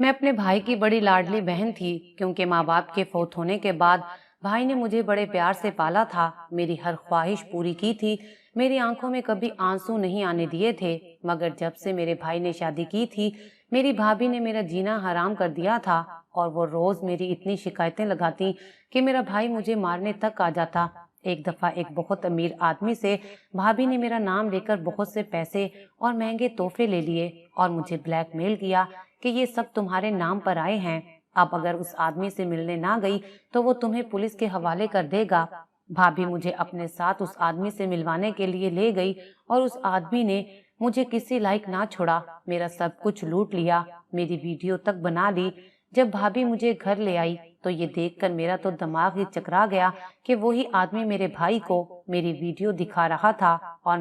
मैं अपने भाई की बड़ी लाडली बहन थी, क्योंकि माँ बाप के फौत होने के बाद भाई ने मुझे बड़े प्यार से पाला था। मेरी हर ख्वाहिश पूरी की थी। मेरी आंखों में कभी आंसू नहीं आने दिए थे। मगर जब से मेरे भाई ने शादी की थी, मेरी भाभी ने मेरा जीना हराम कर दिया था। और वो रोज मेरी इतनी शिकायतें लगाती कि मेरा भाई मुझे मारने तक आ जाता। एक दफा एक बहुत अमीर आदमी से भाभी ने मेरा नाम लेकर बहुत से पैसे और महंगे तोहफे ले लिए और मुझे ब्लैकमेल किया कि ये सब तुम्हारे नाम पर आए हैं। अब अगर उस आदमी से मिलने ना गई तो वो तुम्हें पुलिस के हवाले कर देगा। भाभी मुझे अपने साथ उस आदमी से मिलवाने के लिए ले गई और उस आदमी ने मुझे किसी लायक ना छोड़ा। मेरा सब कुछ लूट लिया, मेरी वीडियो तक बना ली। जब भाभी मुझे घर ले आई तो ये देखकर मेरा तो दिमाग ही चकरा गया कि वही आदमी मेरे भाई को मेरी वीडियो दिखा रहा था। और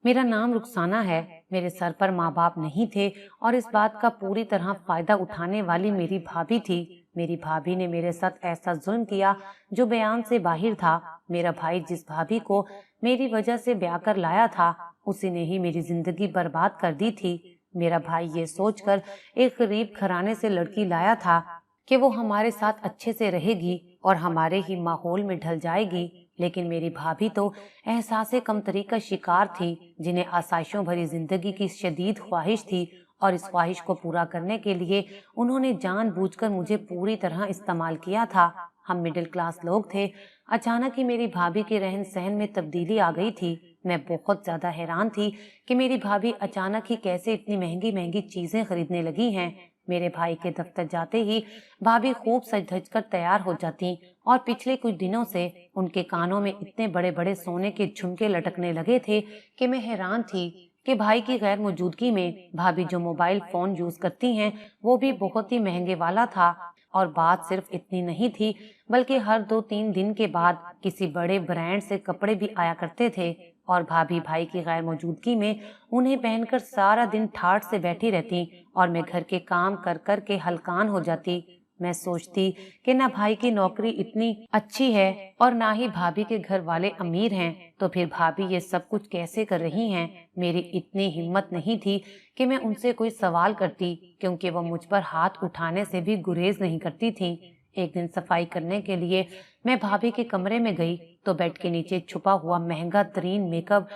मेरा नाम रुखसाना है। मेरे सर पर माँ बाप नहीं थे और इस बात का पूरी तरह फायदा उठाने वाली मेरी भाभी थी। मेरी भाभी ने मेरे साथ ऐसा जुल्म किया जो बयान से बाहर था। मेरा भाई जिस भाभी को मेरी वजह से ब्याह कर लाया था, उसी ने ही मेरी जिंदगी बर्बाद कर दी थी। मेरा भाई ये सोचकर एक गरीब घराने से लड़की लाया था कि वो हमारे साथ अच्छे से रहेगी और हमारे ही माहौल में ढल जाएगी। लेकिन मेरी भाभी तो एहसासे कमतरी का शिकार थी, जिन्हें आसाइशों भरी जिंदगी की शदीद ख्वाहिश थी। और इस ख्वाहिश को पूरा करने के लिए उन्होंने जानबूझकर मुझे पूरी तरह इस्तेमाल किया था। हम मिडिल क्लास लोग थे। अचानक ही मेरी भाभी के रहन सहन में तब्दीली आ गई थी। मैं बहुत ज्यादा हैरान थी कि मेरी भाभी अचानक ही कैसे इतनी महंगी महंगी चीजें खरीदने लगी हैं। मेरे भाई के दफ्तर जाते ही भाभी खूब सज धज कर तैयार हो जाती और पिछले कुछ दिनों से उनके कानों में इतने बड़े बड़े सोने के झुमके लटकने लगे थे कि मैं हैरान थी कि भाई की गैर मौजूदगी में भाभी जो मोबाइल फोन यूज करती हैं वो भी बहुत ही महंगे वाला था। और बात सिर्फ इतनी नहीं थी, बल्कि हर 2-3 दिन के बाद किसी बड़े ब्रांड से कपड़े भी आया करते थे। और भाभी भाई की गैर मौजूदगी में उन्हें पहनकर सारा दिन ठाठ से बैठी रहती और मैं घर के काम कर कर के हलकान हो जाती। मैं सोचती कि ना भाई की नौकरी इतनी अच्छी है और ना ही भाभी के घर वाले अमीर हैं, तो फिर भाभी ये सब कुछ कैसे कर रही हैं। मेरी इतनी हिम्मत नहीं थी कि मैं उनसे कोई सवाल करती, क्योंकि वो मुझ पर हाथ उठाने से भी गुरेज नहीं करती थी। एक दिन सफाई करने के लिए मैं भाभी के कमरे में गई तो बेड के नीचे छुपा हुआ महंगा तरीन मेकअप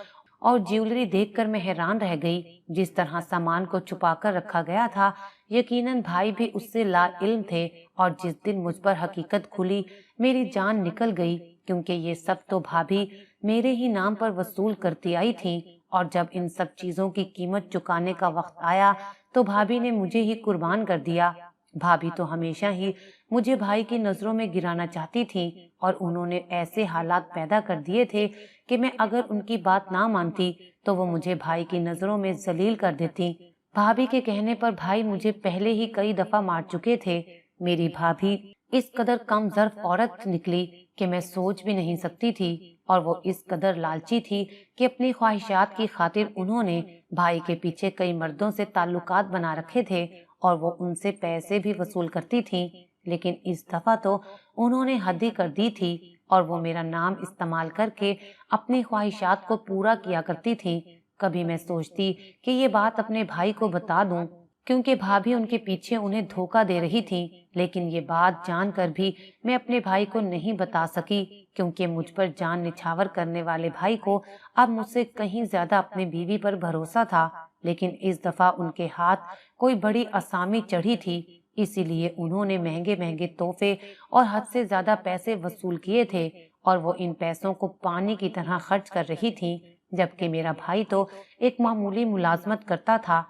और ज्वेलरी देखकर मैं हैरान रह गई। जिस तरह सामान को छुपाकर रखा गया था, यकीनन भाई भी उससे लाइल्म थे। और जिस दिन मुझ पर हकीकत खुली, मेरी जान निकल गई, क्योंकि ये सब तो भाभी मेरे ही नाम पर वसूल करती आई थी। और जब इन सब चीजों की कीमत चुकाने का वक्त आया तो भाभी ने मुझे ही कुर्बान कर दिया। भाभी तो हमेशा ही मुझे भाई की नजरों में गिराना चाहती थी और उन्होंने ऐसे हालात पैदा कर दिए थे कि मैं अगर उनकी बात ना मानती तो वो मुझे भाई की नजरों में जलील कर देती। भाभी के कहने पर भाई मुझे पहले ही कई दफा मार चुके थे। मेरी भाभी इस कदर कम ज़र्फ औरत निकली कि मैं सोच भी नहीं सकती थी। और वो इस कदर लालची थी कि अपनी ख्वाहिशात की खातिर उन्होंने भाई के पीछे कई मर्दों से ताल्लुकात बना रखे थे और वो उनसे पैसे भी वसूल करती थी। लेकिन इस दफा तो उन्होंने हद ही कर दी थी और वो मेरा नाम इस्तेमाल करके अपनी ख्वाहिशात को पूरा किया करती थी। कभी मैं सोचती कि ये बात अपने भाई को बता दूं, क्योंकि भाभी उनके पीछे उन्हें धोखा दे रही थी। लेकिन ये बात जानकर भी मैं अपने भाई को नहीं बता सकी, क्योंकि मुझ पर जान निछावर करने वाले भाई को अब मुझसे कहीं ज्यादा अपनी बीवी पर भरोसा था। लेकिन इस दफा उनके हाथ कोई बड़ी असामी चढ़ी थी, इसीलिए उन्होंने महंगे महंगे तोहफे और हद से ज्यादा पैसे वसूल किए थे और वो इन पैसों को पानी की तरह खर्च कर रही थी। जबकि मेरा भाई तो एक मामूली मुलाजमत करता था।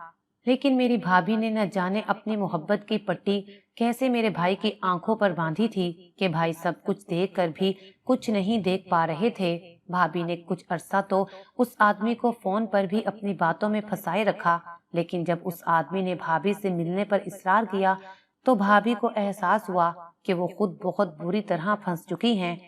लेकिन मेरी भाभी ने न जाने अपनी मोहब्बत की पट्टी कैसे मेरे भाई की आंखों पर बांधी थी कि भाई सब कुछ देख कर भी कुछ नहीं देख पा रहे थे। भाभी ने कुछ अरसा तो उस आदमी को फोन पर भी अपनी बातों में फंसाए रखा, लेकिन जब उस आदमी ने भाभी से मिलने पर इसरार किया तो भाभी को एहसास हुआ कि वो खुद बहुत बुरी तरह फंस चुकी हैं।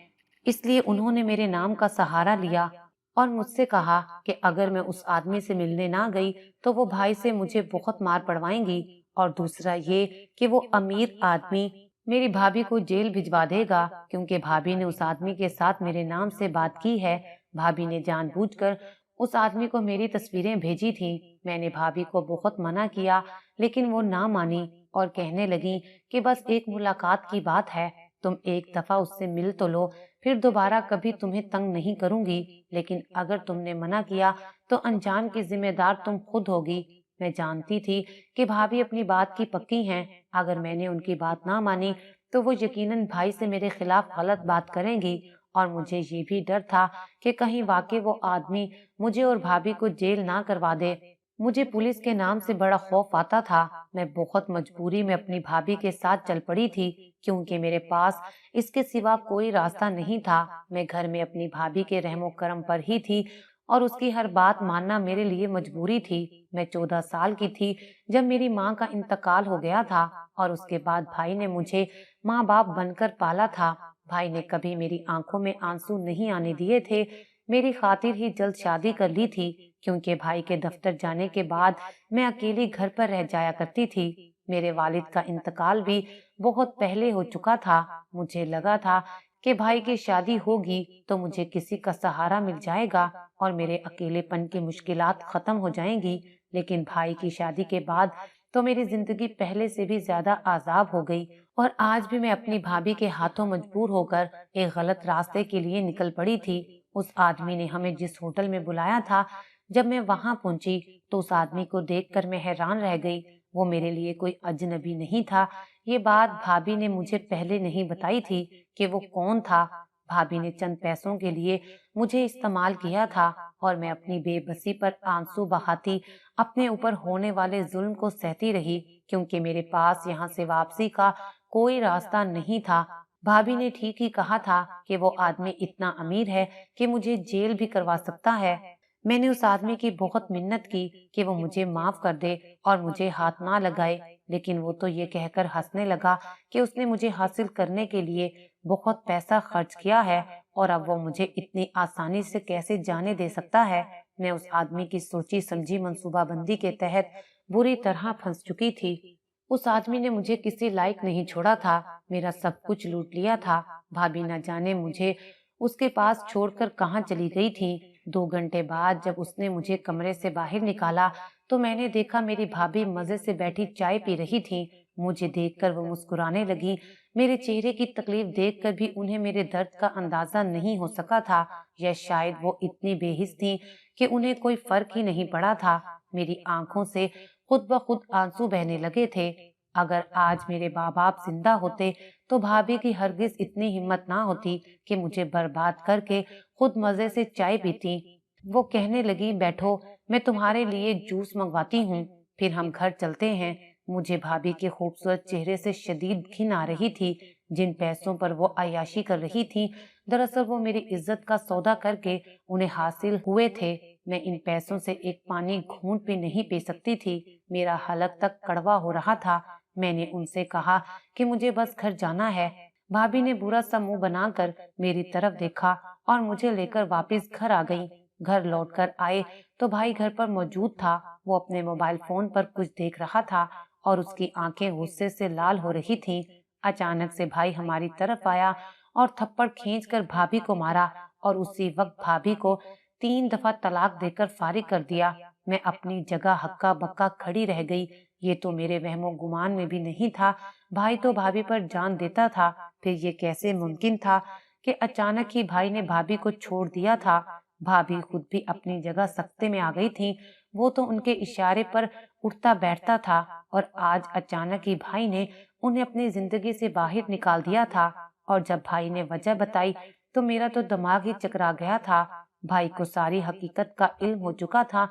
इसलिए उन्होंने मेरे नाम का सहारा लिया और मुझसे कहा कि अगर मैं उस आदमी से मिलने ना गई तो वो भाई से मुझे बहुत मार पड़वाएंगी, और दूसरा ये कि वो अमीर आदमी मेरी भाभी को जेल भिजवा देगा, क्योंकि भाभी ने उस आदमी के साथ मेरे नाम से बात की है। भाभी ने जानबूझकर उस आदमी को मेरी तस्वीरें भेजी थी। मैंने भाभी को बहुत मना किया, लेकिन वो ना मानी और कहने लगी कि बस एक मुलाकात की बात है, तुम एक दफा उससे मिल तो लो, फिर दोबारा कभी तुम्हें तंग नहीं करूंगी। लेकिन अगर तुमने मना किया तो अंजाम की जिम्मेदार तुम खुद होगी। मैं जानती थी कि भाभी अपनी बात की पक्की हैं। अगर मैंने उनकी बात ना मानी तो वो यकीनन भाई से मेरे खिलाफ गलत बात करेंगी। और मुझे ये भी डर था कि कहीं वाकई वो आदमी मुझे और भाभी को जेल ना करवा दे। मुझे पुलिस के नाम से बड़ा खौफ आता था। मैं बहुत मजबूरी में अपनी भाभी के साथ चल पड़ी थी, क्योंकि मेरे पास इसके सिवा कोई रास्ता नहीं था। मैं घर में अपनी भाभी के रहमो करम पर ही थी और उसकी हर बात मानना मेरे लिए मजबूरी थी। मैं 14 साल की थी जब मेरी माँ का इंतकाल हो गया था और उसके बाद भाई ने मुझे माँ बाप बनकर पाला था। भाई ने कभी मेरी आंखों में आंसू नहीं आने दिए थे। मेरी खातिर ही जल्द शादी कर ली थी, क्योंकि भाई के दफ्तर जाने के बाद मैं अकेली घर पर रह जाया करती थी। मेरे वालिद का इंतकाल भी बहुत पहले हो चुका था। मुझे लगा था कि भाई की शादी होगी तो मुझे किसी का सहारा मिल जाएगा और मेरे अकेलेपन की मुश्किलात खत्म हो जाएंगी। लेकिन भाई की शादी के बाद तो मेरी जिंदगी पहले से भी ज्यादा आजाब हो गई और आज भी मैं अपनी भाभी के हाथों मजबूर होकर एक गलत रास्ते के लिए निकल पड़ी थी। उस आदमी ने हमें जिस होटल में बुलाया था, जब मैं वहां पहुंची तो उस आदमी को देखकर मैं हैरान रह गई। वो मेरे लिए कोई अजनबी नहीं था। ये बात भाभी ने मुझे पहले नहीं बताई थी कि वो कौन था। भाभी ने चंद पैसों के लिए मुझे इस्तेमाल किया था और मैं अपनी बेबसी पर आंसू बहाती अपने ऊपर होने वाले जुल्म को सहती रही, क्योंकि मेरे पास यहाँ से वापसी का कोई रास्ता नहीं था। भाभी ने ठीक ही कहा था कि वो आदमी इतना अमीर है कि मुझे जेल भी करवा सकता है। मैंने उस आदमी की बहुत मिन्नत की कि वो मुझे माफ कर दे और मुझे हाथ ना लगाए, लेकिन वो तो ये कहकर हंसने लगा कि उसने मुझे हासिल करने के लिए बहुत पैसा खर्च किया है और अब वो मुझे इतनी आसानी से कैसे जाने दे सकता है। मैं उस आदमी की सोची समझी मंसूबाबंदी के तहत बुरी तरह फंस चुकी थी। उस आदमी ने मुझे किसी लायक नहीं छोड़ा था, मेरा सब कुछ लूट लिया था। भाभी न जाने मुझे उसके पास छोड़कर कहाँ चली गई थी। 2 घंटे बाद जब उसने मुझे कमरे से बाहर निकाला तो मैंने देखा मेरी भाभी मजे से बैठी चाय पी रही थी। मुझे देखकर वो मुस्कुराने लगी। मेरे चेहरे की तकलीफ देखकर भी उन्हें मेरे दर्द का अंदाजा नहीं हो सका था, या शायद वो इतनी बेहिस थी कि उन्हें कोई फर्क ही नहीं पड़ा था। मेरी आंखों से खुद ब खुद आंसू बहने लगे थे। अगर आज मेरे माँ बाप जिंदा होते तो भाभी की हरगिज इतनी हिम्मत ना होती कि मुझे बर्बाद करके खुद मजे से चाय पीती। वो कहने लगी, बैठो, मैं तुम्हारे लिए जूस मंगवाती हूँ, फिर हम घर चलते हैं। मुझे भाभी के खूबसूरत चेहरे से शदीद घिन आ रही थी। जिन पैसों पर वो अय्याशी कर रही थी, दरअसल वो मेरी इज्जत का सौदा करके उन्हें हासिल हुए थे। मैं इन पैसों से एक पानी घूंट भी नहीं पी सकती थी। मेरा हलक तक कड़वा हो रहा था। मैंने उनसे कहा कि मुझे बस घर जाना है। भाभी ने बुरा सा मुंह बनाकर मेरी तरफ देखा और मुझे लेकर वापस घर आ गई। घर लौटकर आए तो भाई घर पर मौजूद था। वो अपने मोबाइल फोन पर कुछ देख रहा था और उसकी आंखें गुस्से से लाल हो रही थीं। अचानक से भाई हमारी तरफ आया और थप्पड़ खींचकर भाभी को मारा और उसी वक्त भाभी को 3 दफा तलाक देकर फारिग कर दिया। मैं अपनी जगह हक्का बक्का खड़ी रह गई। ये तो मेरे वहमो गुमान में भी नहीं था। भाई तो भाभी पर जान देता था, फिर ये कैसे मुमकिन था कि अचानक ही भाई ने भाभी को छोड़ दिया था। भाभी खुद भी अपनी जगह सख्ते में आ गई थी। वो तो उनके इशारे पर उठता बैठता था और आज अचानक ही भाई ने उन्हें अपनी जिंदगी से बाहर निकाल दिया था। और जब भाई ने वजह बताई तो मेरा तो दिमाग ही चकरा गया था। भाई को सारी हकीकत का इल्म हो चुका था।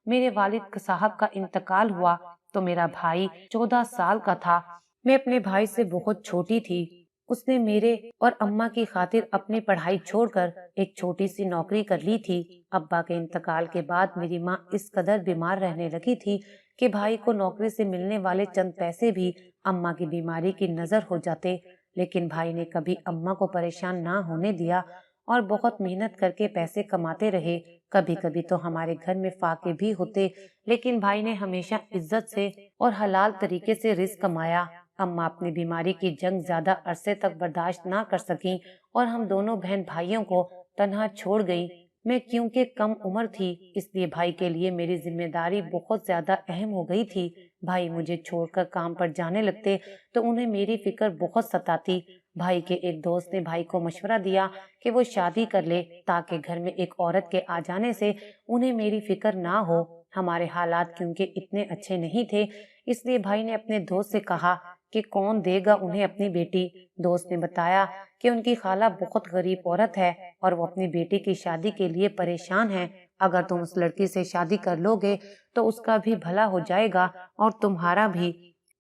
मेरे वालिद साहब का इंतकाल हुआ तो मेरा भाई 14 साल का था। मैं अपने भाई से बहुत छोटी थी। उसने मेरे और अम्मा की खातिर अपनी पढ़ाई छोड़कर एक छोटी सी नौकरी कर ली थी। अब्बा के इंतकाल के बाद मेरी माँ इस कदर बीमार रहने लगी थी कि भाई को नौकरी से मिलने वाले चंद पैसे भी अम्मा की बीमारी की नजर हो जाते। लेकिन भाई ने कभी अम्मा को परेशान ना होने दिया और बहुत मेहनत करके पैसे कमाते रहे। कभी कभी तो हमारे घर में फाके भी होते, लेकिन भाई ने हमेशा इज्जत से और हलाल तरीके से रिस्क कमाया। अम्मा अपनी बीमारी की जंग ज्यादा अरसे तक बर्दाश्त ना कर सकी और हम दोनों बहन भाइयों को तन्हा छोड़ गई। मैं क्योंकि कम उम्र थी इसलिए भाई के लिए मेरी जिम्मेदारी बहुत ज्यादा अहम हो गई थी। भाई मुझे छोड़कर काम पर जाने लगते तो उन्हें मेरी फिक्र बहुत सताती। भाई के एक दोस्त ने भाई को मशवरा दिया कि वो शादी कर ले ताकि घर में एक औरत के आ जाने से उन्हें मेरी फिक्र ना हो। हमारे हालात क्योंकि इतने अच्छे नहीं थे इसलिए भाई ने अपने दोस्त से कहा कि कौन देगा उन्हें अपनी बेटी। दोस्त ने बताया कि उनकी खाला बहुत गरीब औरत है और वो अपनी बेटी की शादी के लिए परेशान है। अगर तुम उस लड़की से शादी कर लोगे तो उसका भी भला हो जाएगा और तुम्हारा भी।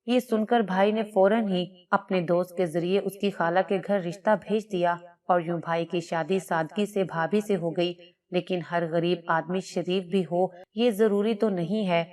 ये सुनकर भाई ने फौरन ही अपने दोस्त के जरिए उसकी खाला के घर रिश्ता भेज दिया और यूं भाई की शादी सादगी से भाभी से हो गई। लेकिन हर गरीब आदमी शरीफ भी हो ये जरूरी तो नहीं है।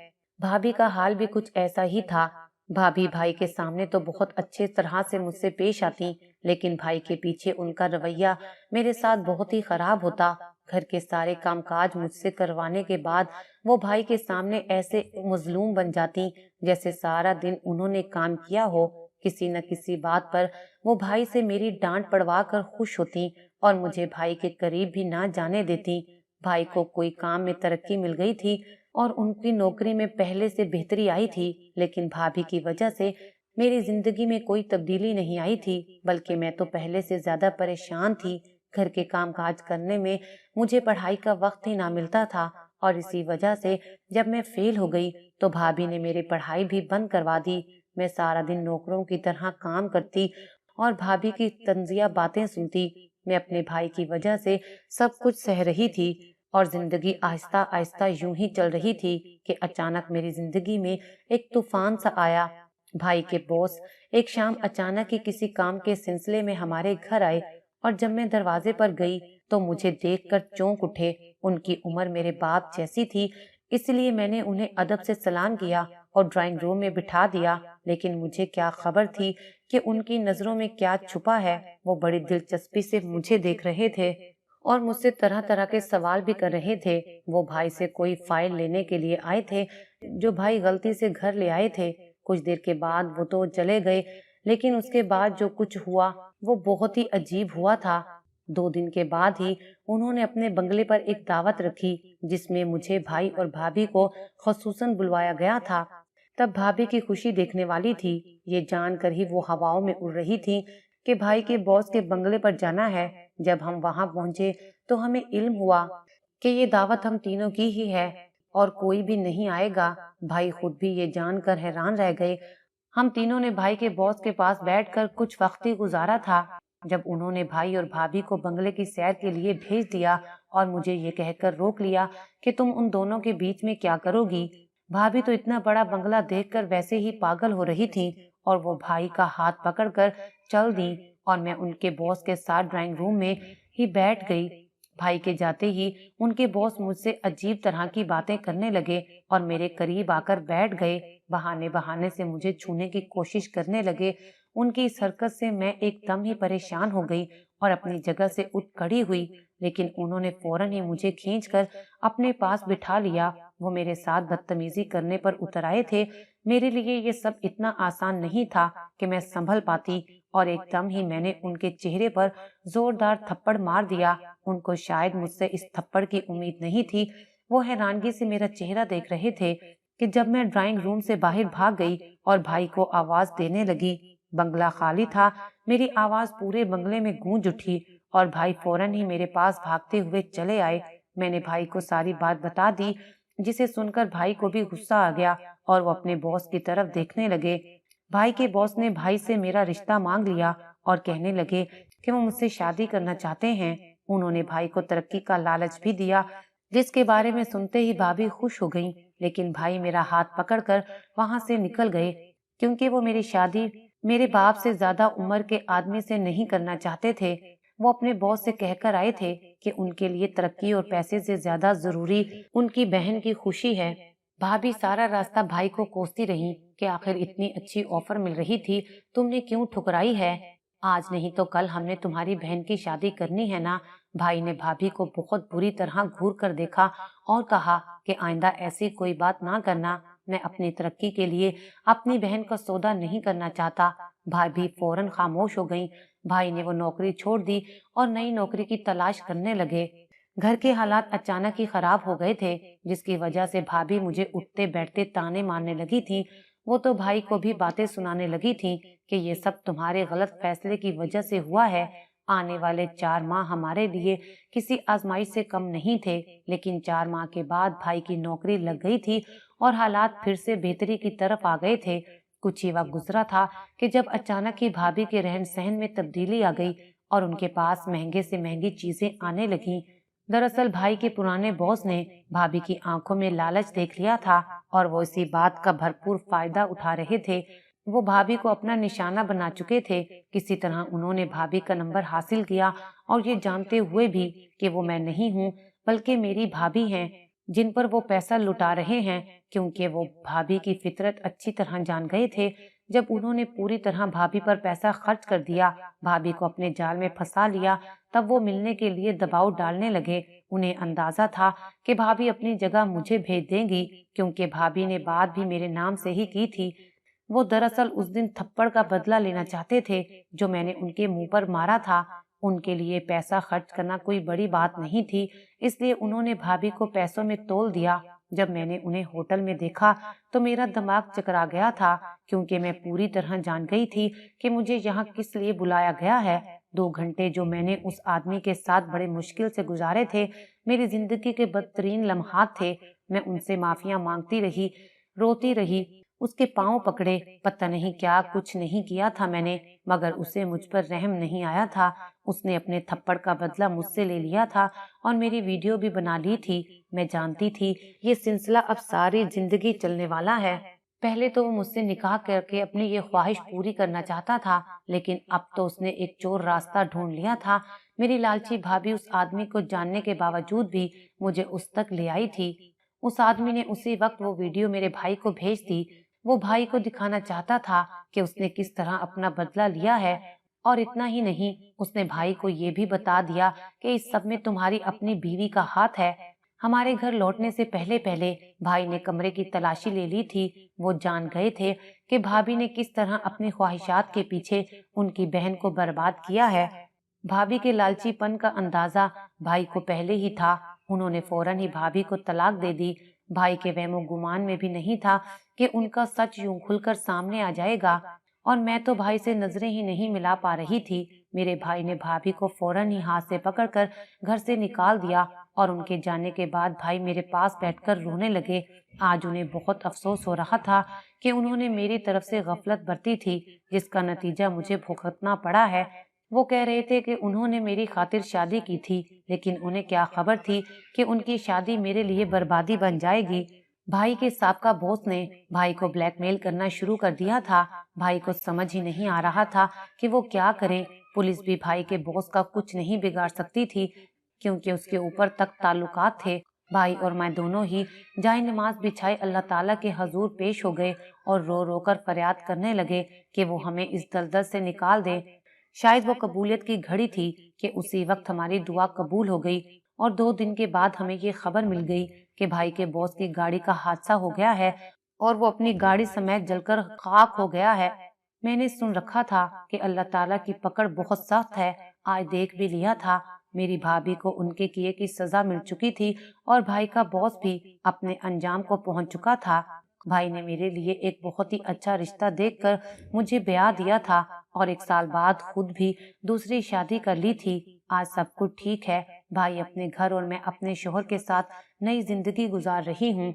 भाभी का हाल भी कुछ ऐसा ही था। भाभी भाई के सामने तो बहुत अच्छे तरह से मुझसे पेश आती लेकिन भाई के पीछे उनका रवैया मेरे साथ बहुत ही खराब होता। घर के सारे कामकाज मुझसे करवाने के बाद वो भाई के सामने ऐसे मजलूम बन जाती जैसे सारा दिन उन्होंने काम किया हो। किसी न किसी बात पर वो भाई से मेरी डांट पड़वा कर खुश होती और मुझे भाई के करीब भी ना जाने देती। भाई को कोई काम में तरक्की मिल गई थी और उनकी नौकरी में पहले से बेहतरी आई थी लेकिन भाभी की वजह से मेरी जिंदगी में कोई तब्दीली नहीं आई थी बल्कि मैं तो पहले से ज्यादा परेशान थी। घर के कामकाज करने में मुझे पढ़ाई का वक्त ही ना मिलता था और इसी वजह से जब मैं फेल हो गई तो भाभी ने मेरी पढ़ाई भी बंद करवा दी। मैं सारा दिन नौकरों की तरह काम करती और भाभी की तंजिया बातें सुनती। मैं अपने भाई की वजह से सब कुछ सह रही थी और जिंदगी आहिस्ता आहिस्ता यूं ही चल रही थी कि अचानक मेरी जिंदगी में एक तूफान सा आया। भाई के बॉस एक शाम अचानक ही किसी काम के सिलसिले में हमारे घर आए और जब मैं दरवाजे पर गई तो मुझे देखकर चौंक उठे। उनकी उम्र मेरे बाप जैसी थी इसलिए मैंने उन्हें अदब से सलाम किया और ड्राइंग रूम में बिठा दिया। लेकिन मुझे क्या खबर थी कि उनकी नजरों में क्या छुपा है। वो बड़ी दिलचस्पी से मुझे देख रहे थे और मुझसे तरह तरह के सवाल भी कर रहे थे। वो भाई से कोई फाइल लेने के लिए आए थे जो भाई गलती से घर ले आए थे। कुछ देर के बाद वो तो चले गए लेकिन उसके बाद जो कुछ हुआ वो बहुत ही अजीब हुआ था। 2 दिन के बाद ही उन्होंने अपने बंगले पर एक दावत रखी जिसमें मुझे भाई और भाभी को खसूसन बुलवाया गया था। तब भाभी की खुशी देखने वाली थी। ये जानकर ही वो हवाओं में उड़ रही थी कि भाई के बॉस के बंगले पर जाना है। जब हम वहां पहुंचे तो हमें इल्म हुआ कि ये दावत हम तीनों की ही है और कोई भी नहीं आएगा। भाई खुद भी ये जानकर हैरान रह गए। हम तीनों ने भाई के बॉस के पास बैठकर कुछ वक्त ही गुजारा था जब उन्होंने भाई और भाभी को बंगले की सैर के लिए भेज दिया और मुझे ये कहकर रोक लिया कि तुम उन दोनों के बीच में क्या करोगी। भाभी तो इतना बड़ा बंगला देखकर वैसे ही पागल हो रही थी और वो भाई का हाथ पकड़कर चल दी और मैं उनके बॉस के साथ ड्राइंग रूम में ही बैठ गई। भाई के जाते ही उनके बॉस मुझसे अजीब तरह की बातें करने लगे और मेरे करीब आकर बैठ गए। बहाने बहाने से मुझे छूने की कोशिश करने लगे। उनकी इस हरकत से मैं एकदम ही परेशान हो गई और अपनी जगह से उठ खड़ी हुई लेकिन उन्होंने फौरन ही मुझे खींचकर अपने पास बिठा लिया। वो मेरे साथ बदतमीजी करने पर उतर आए थे। मेरे लिए ये सब इतना आसान नहीं था कि मैं संभल पाती और एकदम ही मैंने उनके चेहरे पर जोरदार थप्पड़ मार दिया। उनको शायद मुझसे इस थप्पड़ की उम्मीद नहीं थी। वो हैरानगी से मेरा चेहरा देख रहे थे कि जब मैं ड्राइंग रूम से बाहर भाग गई और भाई को आवाज देने लगी। बंगला खाली था। मेरी आवाज पूरे बंगले में गूंज उठी और भाई फौरन ही मेरे पास भागते हुए चले आए। मैंने भाई को सारी बात बता दी जिसे सुनकर भाई को भी गुस्सा आ गया और वो अपने बॉस की तरफ देखने लगे। भाई के बॉस ने भाई से मेरा रिश्ता मांग लिया और कहने लगे कि वो मुझसे शादी करना चाहते हैं। उन्होंने भाई को तरक्की का लालच भी दिया जिसके बारे में सुनते ही भाभी खुश हो गईं। लेकिन भाई मेरा हाथ पकड़कर वहां से निकल गए क्योंकि वो मेरी शादी मेरे बाप से ज्यादा उम्र के आदमी से नहीं करना चाहते थे। वो अपने बॉस से कहकर आए थे कि उनके लिए तरक्की और पैसे से ज्यादा जरूरी उनकी बहन की खुशी है। भाभी सारा रास्ता भाई को कोसती रही कि आखिर इतनी अच्छी ऑफर मिल रही थी, तुमने क्यों ठुकराई है? आज नहीं तो कल हमने तुम्हारी बहन की शादी करनी है ना। भाई ने भाभी को बहुत बुरी तरह घूर कर देखा और कहा कि आइंदा ऐसी कोई बात ना करना। मैं अपनी तरक्की के लिए अपनी बहन का सौदा नहीं करना चाहता। भाभी फौरन खामोश हो गई। भाई ने वो नौकरी छोड़ दी और नई नौकरी की तलाश करने लगे। घर के हालात अचानक ही खराब हो गए थे, जिसकी वजह से भाभी मुझे उठते बैठते ताने मारने लगी थी। वो तो भाई को भी बातें सुनाने लगी थी कि ये सब तुम्हारे गलत फैसले की वजह से हुआ है। आने वाले 4 माह हमारे लिए किसी आजमाइश से कम नहीं थे, लेकिन 4 माह के बाद भाई की नौकरी लग गई थी और हालात फिर से बेहतरी की तरफ आ गए थे। कुछ ही वक्त गुजरा था कि जब अचानक ही भाभी के रहन सहन में तब्दीली आ गई और उनके पास महंगे से महंगी चीजें आने लगी। दरअसल भाई के पुराने बॉस ने भाभी की आंखों में लालच देख लिया था और वो इसी बात का भरपूर फायदा उठा रहे थे। वो भाभी को अपना निशाना बना चुके थे। किसी तरह उन्होंने भाभी का नंबर हासिल किया और ये जानते हुए भी कि वो मैं नहीं हूँ बल्कि मेरी भाभी हैं, जिन पर वो पैसा लुटा रहे हैं, क्योंकि वो भाभी की फितरत अच्छी तरह जान गए थे। जब उन्होंने पूरी तरह भाभी पर पैसा खर्च कर दिया, भाभी को अपने जाल में फंसा लिया, तब वो मिलने के लिए दबाव डालने लगे। उन्हें अंदाजा था कि भाभी अपनी जगह मुझे भेज देंगी, क्योंकि भाभी ने बात भी मेरे नाम से ही की थी। वो दरअसल उस दिन थप्पड़ का बदला लेना चाहते थे जो मैंने उनके मुंह पर मारा था। उनके लिए पैसा खर्च करना कोई बड़ी बात नहीं थी, इसलिए उन्होंने भाभी को पैसों में तोल दिया। जब मैंने उन्हें होटल में देखा तो मेरा दिमाग चकरा गया था, क्योंकि मैं पूरी तरह जान गई थी कि मुझे यहाँ किस लिए बुलाया गया है। 2 घंटे जो मैंने उस आदमी के साथ बड़े मुश्किल से गुजारे थे, मेरी जिंदगी के बदतरीन लम्हात थे। मैं उनसे माफिया मांगती रही, रोती रही, उसके पांव पकड़े, पता नहीं क्या कुछ नहीं किया था मैंने, मगर उसे मुझ पर रहम नहीं आया था। उसने अपने थप्पड़ का बदला मुझसे ले लिया था और मेरी वीडियो भी बना ली थी। मैं जानती थी ये सिलसिला अब सारी जिंदगी चलने वाला है। पहले तो वो मुझसे निकाह करके अपनी ये ख्वाहिश पूरी करना चाहता था, लेकिन अब तो उसने एक चोर रास्ता ढूंढ लिया था। मेरी लालची भाभी उस आदमी को जानने के बावजूद भी मुझे उस तक ले आई थी। उस आदमी ने उसी वक्त वो वीडियो मेरे भाई को भेज दी। वो भाई को दिखाना चाहता था कि उसने किस तरह अपना बदला लिया है, और इतना ही नहीं, उसने भाई को ये भी बता दिया कि इस सब में तुम्हारी अपनी बीवी का हाथ है। हमारे घर लौटने से पहले पहले भाई ने कमरे की तलाशी ले ली थी। वो जान गए थे कि भाभी ने किस तरह अपनी ख्वाहिशात के पीछे उनकी बहन को बर्बाद किया है। भाभी के लालचीपन का अंदाजा भाई को पहले ही था। उन्होंने फौरन ही भाभी को तलाक दे दी। भाई के वहमो गुमान में भी नहीं था कि उनका सच यूं खुलकर सामने आ जाएगा, और मैं तो भाई से नजरें ही नहीं मिला पा रही थी। मेरे भाई ने भाभी को फौरन ही हाथ से पकड़कर घर से निकाल दिया और उनके जाने के बाद भाई मेरे पास बैठकर रोने लगे। आज उन्हें बहुत अफसोस हो रहा था कि उन्होंने मेरी तरफ से गफलत बरती थी, जिसका नतीजा मुझे भुगतना पड़ा है। वो कह रहे थे कि उन्होंने मेरी खातिर शादी की थी, लेकिन उन्हें क्या खबर थी कि उनकी शादी मेरे लिए बर्बादी बन जाएगी। भाई के साबका बॉस ने भाई को ब्लैकमेल करना शुरू कर दिया था। भाई को समझ ही नहीं आ रहा था कि वो क्या करे। पुलिस भी भाई के बॉस का कुछ नहीं बिगाड़ सकती थी, क्योंकि उसके ऊपर तक ताल्लुकात थे। भाई और मैं दोनों ही जाए नमाज बिछाए अल्लाह ताला के हजूर पेश हो गए और रो रो कर फरियाद करने लगे कि वो हमें इस दलदल से निकाल दे। शायद वो कबूलियत की घड़ी थी कि उसी वक्त हमारी दुआ कबूल हो गई और 2 दिन के बाद हमें ये खबर मिल गई कि भाई के बॉस की गाड़ी का हादसा हो गया है और वो अपनी गाड़ी समेत जलकर खाक हो गया है। मैंने सुन रखा था कि अल्लाह ताला की पकड़ बहुत सख्त है। आज देख भी लिया था। मेरी भाभी को उनके किए की सजा मिल चुकी थी और भाई का बॉस भी अपने अंजाम को पहुंच चुका था। भाई ने मेरे लिए एक बहुत ही अच्छा रिश्ता देखकर मुझे ब्याह दिया था और 1 साल बाद खुद भी दूसरी शादी कर ली थी। आज सब कुछ ठीक है। भाई अपने घर और मैं अपने शोहर के साथ नई जिंदगी गुजार रही हूँ।